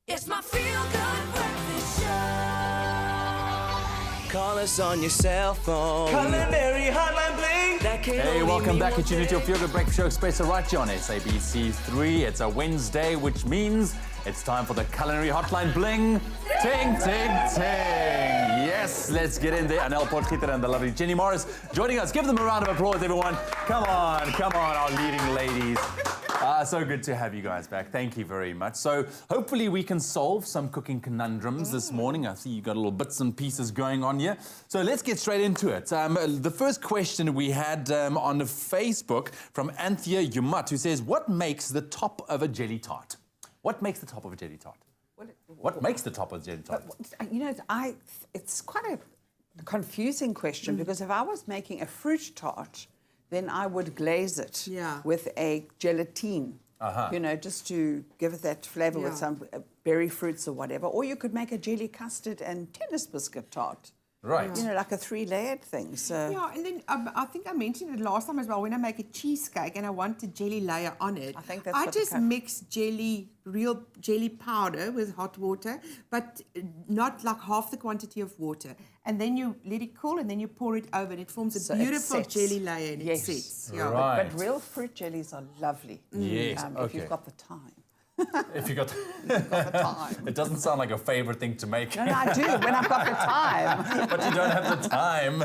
It's my feel-good breakfast show. Call us on your cell phone. Culinary Hotline Bling. That can Hey, only welcome mean back. one It's your thing. Feel Good Breakfast Show, Expresso right here on SABC3. It's a Wednesday, which means it's time for the Culinary Hotline Bling. Ting, ting, ting. Yes, let's get in there. Anel Potgieter and the lovely Jenny Morris joining us. Give them a round of applause, everyone. Come on, our leading ladies. So good to have you guys back. Thank you very much. So hopefully we can solve some cooking conundrums this morning. I see you got little bits and pieces going on here. So let's get straight into it. The first question we had on Facebook from Anthea Yumat, who says, what makes the top of a jelly tart? What makes the top of a jelly tart? What makes the top of a jelly tart? You know, it's quite a confusing question because if I was making a fruit tart, then I would glaze it with a gelatine, you know, just to give it that flavour with some berry fruits or whatever. Or you could make a jelly custard and tennis biscuit tart. Right. You know, like a 3-layered thing. So Yeah, and then I think I mentioned it last time as well. When I make a cheesecake and I want a jelly layer on it, I think that's I what just mix real jelly powder with hot water, but not like half the quantity of water. And then you let it cool, and then you pour it over, and it forms So a it beautiful sets. jelly layer, and Yes. it sets. Yeah. Right. But real fruit jellies are lovely. Yes, If okay. you've got the time. If you got The time. it doesn't sound like a favorite thing to make. No, I do when I've got the time. But you don't have the time.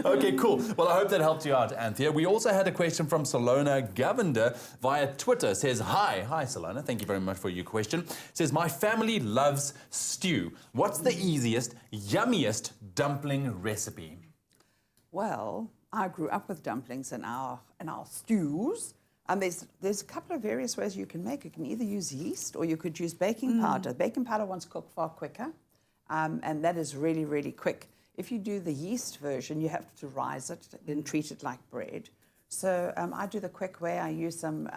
Okay, cool. Well, I hope that helped you out, Anthea. We also had a question from Salona Govender via Twitter. Says, hi, Salona. Thank you very much for your question. Says, my family loves stew. What's the easiest, yummiest dumpling recipe? Well, I grew up with dumplings and our stews. And there's a couple of various ways you can make it. You can either use yeast or you could use baking powder. Baking powder wants cook far quicker, and that is really, really quick. If you do the yeast version, you have to rise it and treat it like bread. So I do the quick way. I use some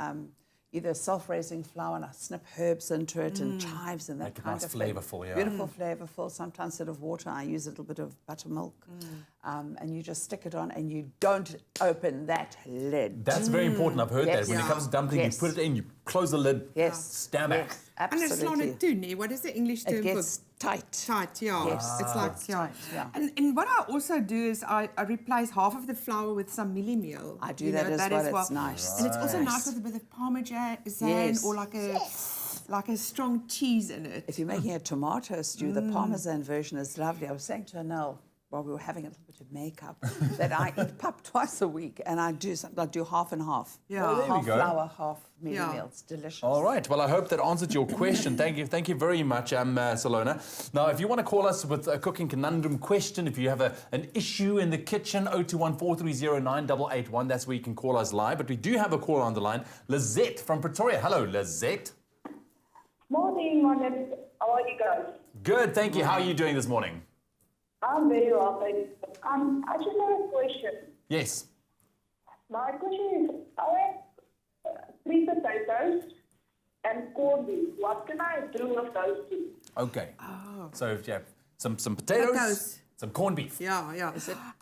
either self-raising flour and I snip herbs into it and chives and that Make it kind nice of thing. flavourful, yeah. Beautiful, flavourful. Sometimes instead of water, I use a little bit of buttermilk. And you just stick it on and you don't open that lid. That's very important. I've heard Yes. that. When it comes to dumpling, Yes. you put it in, you close the lid, Yes. stand back. Yes, And it's absolutely. not a tune, what is the English term It for gets tight. tight? Yeah, Yes. it's like It's tight, yeah. And what I also do is I replace half of the flour with some milli meal. I do that as well. It's nice. And it's also nice with a bit of parmesan Yes. or like a strong cheese in it. If you're making a tomato stew, the Parmesan version is lovely. I was saying to Anel while we were having a little bit of makeup that I eat pap twice a week and I do half and half. Yeah. Oh, there we half go. flour, half mealie Yeah. meal. It's delicious. All right. Well, I hope that answered your question. Thank you very much, Salona. Now, if you want to call us with a cooking conundrum question, if you have an issue in the kitchen, 021-430-9881, that's where you can call us live. But we do have a caller on the line, Lizette from Pretoria. Hello, Lizette. Morning, Monet. How are you guys? Good, thank you. How are you doing this morning? I'm very well, thank you. I just have a question. Yes. My question is, I have 3 potatoes and corned beef. What can I do with those 2? Okay. So if you have some potatoes, some corned beef. Yeah.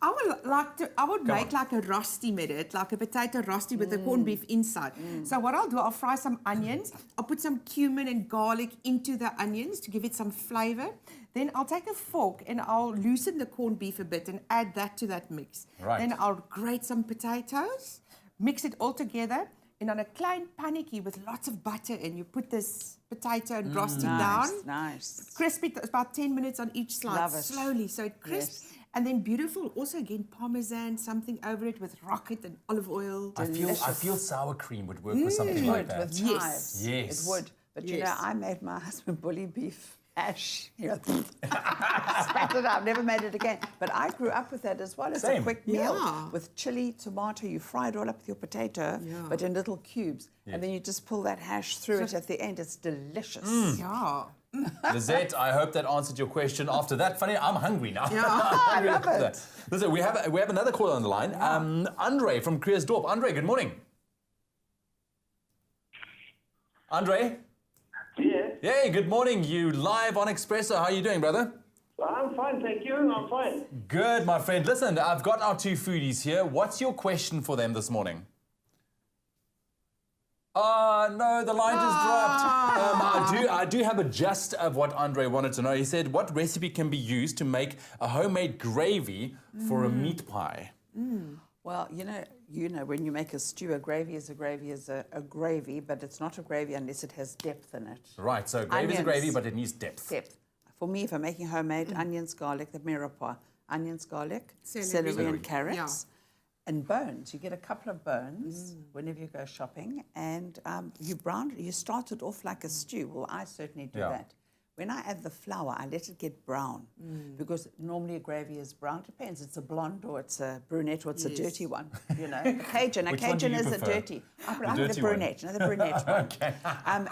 I would make like a rosti with it, like a potato rosti with the corned beef inside. So what I'll do, I'll fry some onions. I'll put some cumin and garlic into the onions to give it some flavor. Then I'll take a fork and I'll loosen the corned beef a bit and add that to that mix. Right. Then I'll grate some potatoes, mix it all together, and on a klein pannetjie with lots of butter in, you put this potato and rosti down. Nice. Crisp it about 10 minutes on each side, Love it. slowly, so it crisps. Yes. And then beautiful, also again, parmesan, something over it with rocket and olive oil. I feel sour cream would work with something It like would, that. with Yes. chives. Yes. It would. But you know, Yes. I made my husband bully beef hash. Spat it out, never made it again. But I grew up with that as well. It's Same. a quick meal. Yeah. With chili, tomato, you fry it all up with your potato, Yeah. but in little cubes. And then you just pull that hash through it at the end. It's delicious. Yeah. Lizette, I hope that answered your question. After that, funny, I'm hungry now. I love it. Listen, we have another caller on the line. Andre from Kreersdorp. Andre, good morning. Andre? Yeah, Hey, good morning. You live on Expresso. How are you doing, brother? I'm fine, thank you. I'm fine. Good, my friend. Listen, I've got our 2 foodies here. What's your question for them this morning? Oh, no, the line just dropped. I do have a gist of what Andre wanted to know. He said, what recipe can be used to make a homemade gravy for a meat pie? Well, you know, when you make a stew, a gravy is a gravy, but it's not a gravy unless it has depth in it. Right, so gravy is a gravy, Onions. but it needs depth. Depth. For me, if I'm making homemade, onions, garlic, the mirepoix, onions, garlic, Celery. celery and carrots, Yeah. and bones. You get a couple of bones whenever you go shopping, and you start it off like a stew. Well, I certainly do Yeah. that. When I add the flour, I let it get brown because normally a gravy is brown. Depends. It's a blonde or it's a brunette or it's a dirty one. You know, a Cajun. A Which one do Cajun you is a prefer? dirty. I The prefer dirty the one. brunette. No, the brunette one. Okay.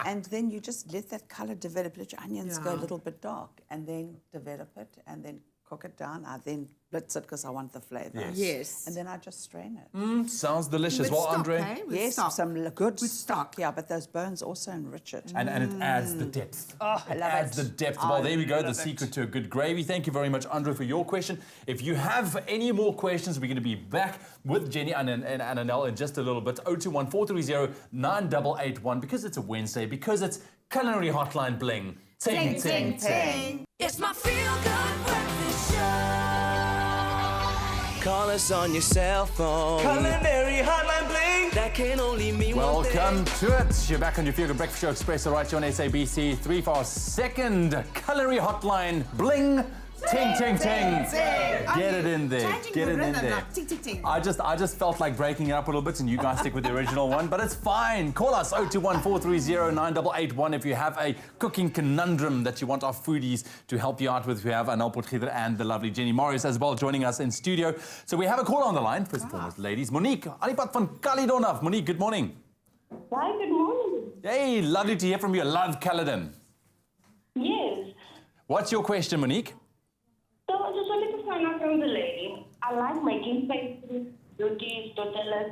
And then you just let that color develop. Let your onions go a Yeah. little bit dark, and then develop it, and then cook it down. I then blitz it because I want the flavor. Yes. Yes. And then I just strain it. Sounds delicious. With Well, stock, Andre, eh? With Yes, stock. some good With stock. Yeah, but those bones also enrich it. and it adds the depth. Oh, I It love adds it. the depth. I Well, there we go. The love it. secret to a good gravy. Thank you very much, Andre, for your question. If you have any more questions, we're going to be back with Jenny and Anel in just a little bit. 021 430 9881. Because it's a Wednesday, because it's Culinary Hotline Bling. Ting, ting, ting. It's my feel good breakfast show. Call us on your cell phone. Culinary Hotline Bling. That can only mean one thing. Welcome to it. You're back on your Feel Good Breakfast Show Expresso right here on SABC 3 for our second Culinary Hotline Bling. Ting, ting, ting. Get it in there. Changing Get the it in rhythm, there. like ting, ting, ting. I just felt like breaking it up a little bit and you guys stick with the original one, but it's fine. Call us 021 430 9881 if you have a cooking conundrum that you want our foodies to help you out with. We have Anel Potgieter and the lovely Jenny Morris as well joining us in studio. So we have a caller on the line. First and foremost, ladies. Monique, Alipad van Caledon af. Monique, good morning. Hi, good morning. Hey, lovely to hear from you. Love Caledon. Yes. What's your question, Monique? So I just wanted to find out from the lady. I like making pastries, rotis, tortillas,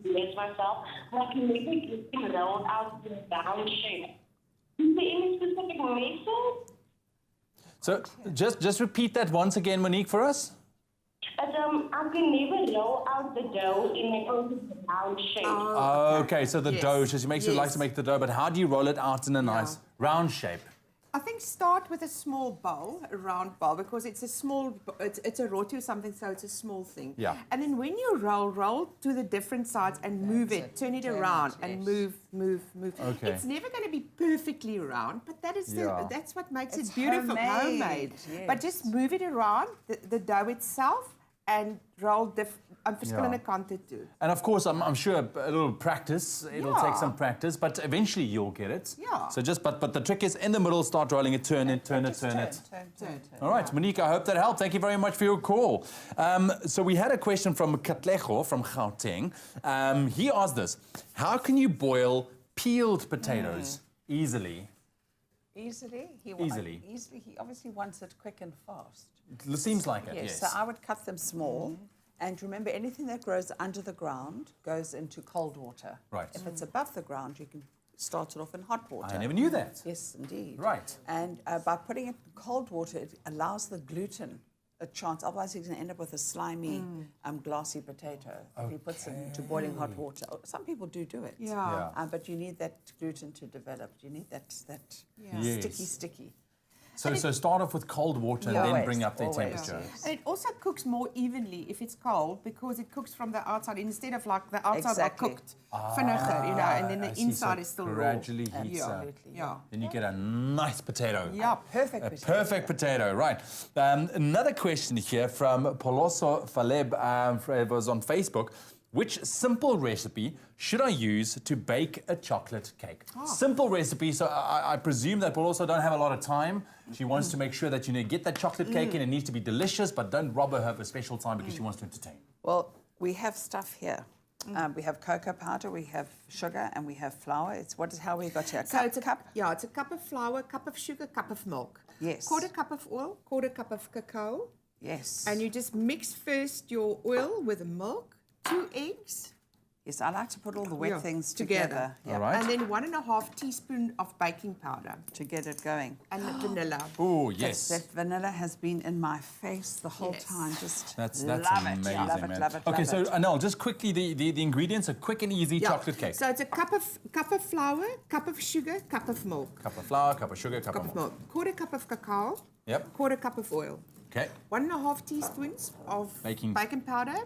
yes myself, but I can never get them rolled out in a round shape. Is there any specific method? So just repeat that once again, Monique, for us. But I can never roll out the dough in a round shape. Okay, so the Yes. dough, she makes you like to Yes. make the dough, but how do you roll it out in a nice round shape? I think start with a small bowl, a round bowl, because it's a small, it's a roti or something, so it's a small thing. Yeah. And then when you roll to the different sides and move it, turn it around and move. Okay. It's never going to be perfectly round, but that is Yeah. that's what makes It's it beautiful, homemade, But just move it around, the dough itself, and roll verskillende kante toe. And of course, I'm sure a little practice, it'll take Yeah. some practice, but eventually you'll get it. Yeah. So but the trick is in the middle, start rolling it, turn it. Turn. All right, Monique, I hope that helped. Thank you very much for your call. So we had a question from Katlego from Gauteng. He asked this: how can you boil peeled potatoes easily? Easily? Easily. Easily. He obviously wants it quick and fast. It seems like it, yes. So I would cut them small. And remember, anything that grows under the ground goes into cold water. Right. If it's above the ground, you can start it off in hot water. I never knew that. Yes, indeed. Right. And by putting it in cold water, it allows the gluten a chance. Otherwise, you're going to end up with a slimy, glassy potato if he puts it into boiling hot water. Some people do it. Yeah. But you need that gluten to develop. You need that Yes. sticky. So start off with cold water and then Always, bring up the always, temperature. yes. And it also cooks more evenly if it's cold, because it cooks from the outside instead of like the outside Exactly. are cooked vinaigrette, and then I the see, inside so is still raw. gradually heats Yeah. up. Absolutely. Yeah. Then you get a nice potato. Yeah. Perfect A potato. perfect potato, right. Another question here from Poloso Faleb, it was on Facebook. Which simple recipe should I use to bake a chocolate cake? Simple recipe, so I presume that Poloso don't have a lot of time. She wants to make sure that you get that chocolate cake in. It needs to be delicious, but don't rob her of a special time because she wants to entertain. Well, we have stuff here. We have cocoa powder, we have sugar, and we have flour. How we got here? So it's a cup. Yeah, it's a cup of flour, cup of sugar, cup of milk. Yes. Quarter cup of oil, quarter cup of cacao, Yes. and you just mix first your oil with the milk, 2 eggs, Yes, I like to put all the wet Yeah, things together. together. Yeah, All right. And then 1.5 teaspoon of baking powder to get it going. and vanilla. Oh, yes. That vanilla has been in my face the whole Yes. time. Just That's love amazing, it. Love man. it, love it, Okay, love so it. Anel, just quickly the ingredients: a quick and easy chocolate cake. So it's a cup of flour, cup of sugar, cup of milk. Cup of flour, cup of sugar, cup Cup of of milk. milk. Quarter cup of cacao. Yep. Quarter cup of oil. Okay. 1.5 teaspoons of Baking. powder.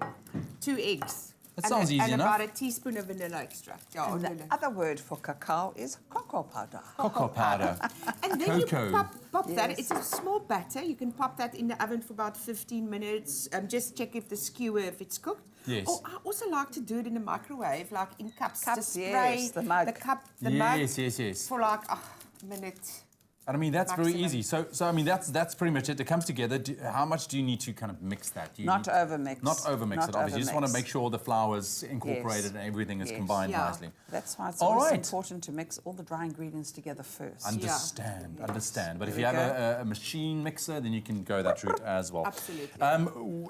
2 eggs. That sounds easy and enough. about a teaspoon of vanilla extract. Yeah, And the vanilla. other word for cacao is cocoa powder. Cocoa powder. And then Cocoa. you pop that. Yes. It's a small batter. You can pop that in the oven for about 15 minutes. Just check if the skewer, if it's cooked. Yes. Or I also like to do it in the microwave, like in cups. Cups, Just spray yes, the mug. the mug Yes. for like a minute. And I mean, that's very Maximum. easy. So I mean, that's pretty much it. It comes together. How much do you need to kind of mix that? Do you Not need- overmix. Not overmix Not it, obviously. You just want to overmix. make sure the flour's incorporated Yes. and everything is Yes. combined Yeah. nicely. That's why it's All always right. important to mix all the dry ingredients together first. Understand. But if There you we have a machine mixer, then you can go that route as well. Absolutely.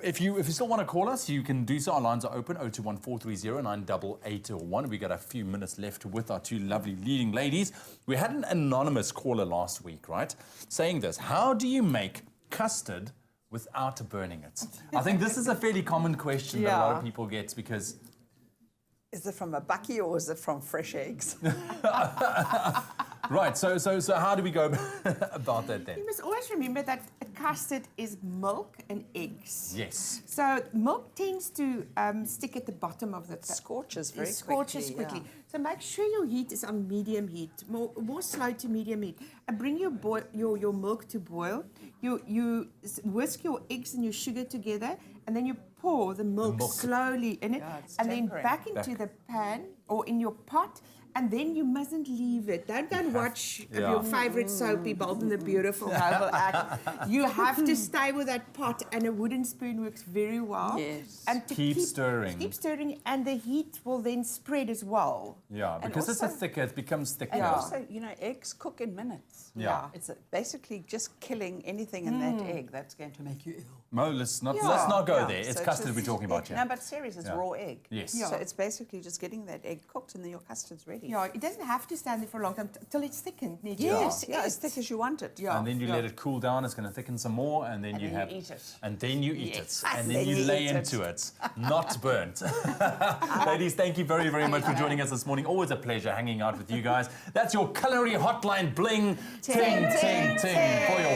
If you still want to call us, you can do so. Our lines are open, 0214309881. We got a few minutes left with our two lovely leading ladies. We had an anonymous caller last week, right? Saying this: how do you make custard without burning it? I think this is a fairly common question that a lot of Yeah. people get because Is it from a bucky or is it from fresh eggs? right. So how do we go about that then? You must always remember that a custard is milk and eggs. Yes. So milk tends to stick at the bottom of the Scorches very scorches quickly, quickly. So make sure your heat is on medium heat, more slow to medium heat, and bring your milk to boil. You whisk your eggs and your sugar together, and then you pour the milk slowly in it, Yeah, it's and then tempering. back into the pan or in your pot. And then you mustn't leave it. Don't go and watch Yeah. your favorite soapy, Bold and the Beautiful, Noble Act. You have to stay with that pot, and a wooden spoon works very well. Yes. And to Keep stirring. Keep stirring, and the heat will then spread as well. Yeah, And because also- it becomes thicker. And also, eggs cook in minutes. Yeah. It's basically just killing anything in that egg that's going to make you ill. Mo, let's not go there. It's So custard just- we're talking about here. No, but seriously, it's Yeah. raw egg. Yes. Yeah. So it's basically just getting that egg cooked and then your custard's ready. Yeah, it doesn't have to stand there for a long time till it's thickened. Yes, as thick as you want it. Yeah. And then you let it cool down. It's going to thicken some more, and then you then have you eat it. And then you eat Yes. it, and And then then you you lay eat it. into it, not burnt. Ladies, thank you very, very much for joining us this morning. Always a pleasure hanging out with you guys. That's your culinary hotline bling, ting, ting, ting, for your